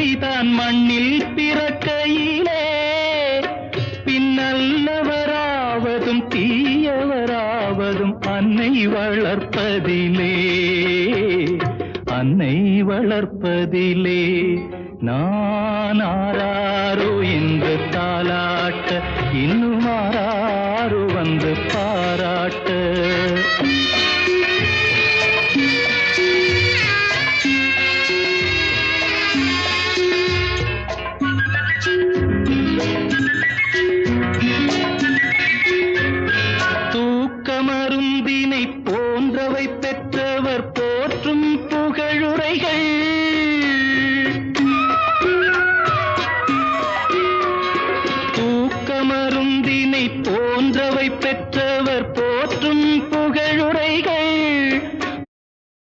பிள்ளைதான் மண்ணில் பிறக்கையிலே பின்னல்லவராவதும் தீயவராவதும் அன்னை வளர்ப்பதிலே அன்னை வளர்ப்பதிலே நான் ஆராரோ என்று தாலாட்ட இன்னும் ஆராரோ வந்து பாராட்ட தூக்கமருந்தினை போன்றவை பெற்றவர் போற்றும் புகழுரைகள்